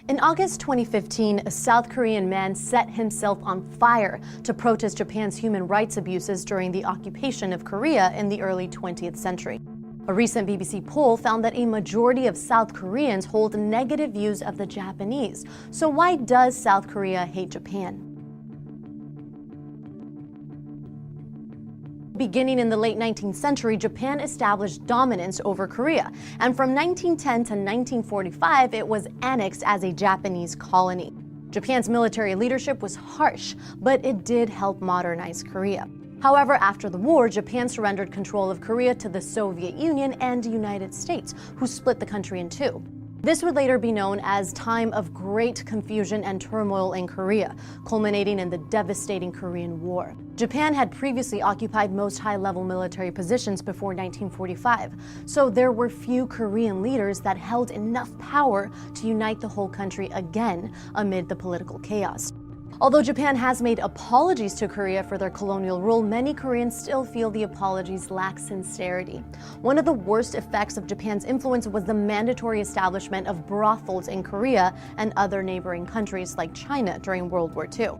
In August 2015, a South Korean man set himself on fire to protest Japan's human rights abuses during the occupation of Korea in the early 20th century. A recent BBC poll found that a majority of South Koreans hold negative views of the Japanese. So why does South Korea hate Japan? Beginning in the late 19th century, Japan established dominance over Korea, and from 1910 to 1945, it was annexed as a Japanese colony. Japan's military leadership was harsh, but it did help modernize Korea. However, after the war, Japan surrendered control of Korea to the Soviet Union and United States, who split the country in two. This would later be known as Time of Great Confusion and Turmoil in Korea, culminating in the devastating Korean War. Japan had previously occupied most high-level military positions before 1945, so there were few Korean leaders that held enough power to unite the whole country again amid the political chaos. Although Japan has made apologies to Korea for their colonial rule, many Koreans still feel the apologies lack sincerity. One of the worst effects of Japan's influence was the mandatory establishment of brothels in Korea and other neighboring countries like China during World War II.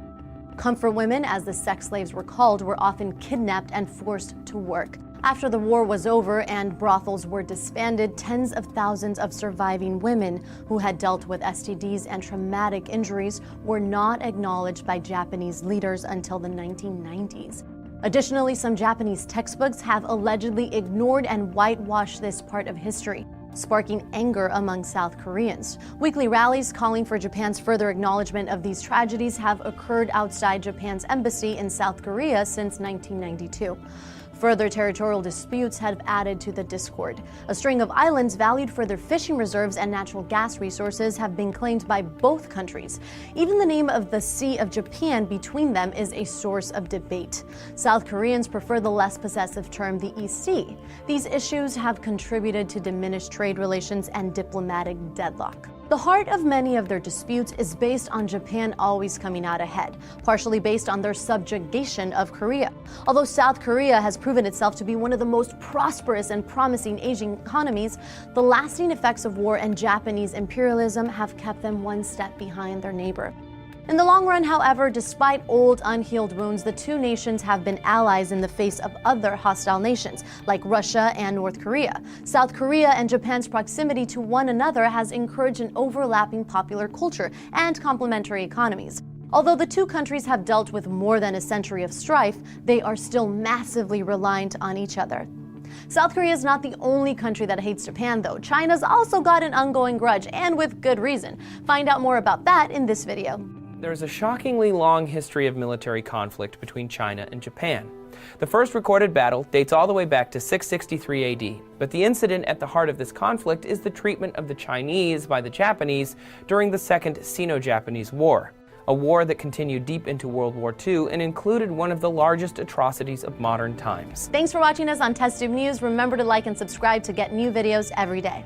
Comfort women, as the sex slaves were called, were often kidnapped and forced to work. After the war was over and brothels were disbanded, tens of thousands of surviving women who had dealt with STDs and traumatic injuries were not acknowledged by Japanese leaders until the 1990s. Additionally, some Japanese textbooks have allegedly ignored and whitewashed this part of history, sparking anger among South Koreans. Weekly rallies calling for Japan's further acknowledgement of these tragedies have occurred outside Japan's embassy in South Korea since 1992. Further territorial disputes have added to the discord. A string of islands valued for their fishing reserves and natural gas resources have been claimed by both countries. Even the name of the Sea of Japan between them is a source of debate. South Koreans prefer the less possessive term the East Sea. These issues have contributed to diminished trade relations and diplomatic deadlock. The heart of many of their disputes is based on Japan always coming out ahead, partially based on their subjugation of Korea. Although South Korea has proven itself to be one of the most prosperous and promising Asian economies, the lasting effects of war and Japanese imperialism have kept them one step behind their neighbor. In the long run, however, despite old unhealed wounds, the two nations have been allies in the face of other hostile nations, like Russia and North Korea. South Korea and Japan's proximity to one another has encouraged an overlapping popular culture and complementary economies. Although the two countries have dealt with more than a century of strife, they are still massively reliant on each other. South Korea is not the only country that hates Japan, though. China's also got an ongoing grudge, and with good reason. Find out more about that in this video. There is a shockingly long history of military conflict between China and Japan. The first recorded battle dates all the way back to 663 AD, but the incident at the heart of this conflict is the treatment of the Chinese by the Japanese during the Second Sino-Japanese War, a war that continued deep into World War II and included one of the largest atrocities of modern times. Thanks for watching us on TesteTube News. Remember to like and subscribe to get new videos every day.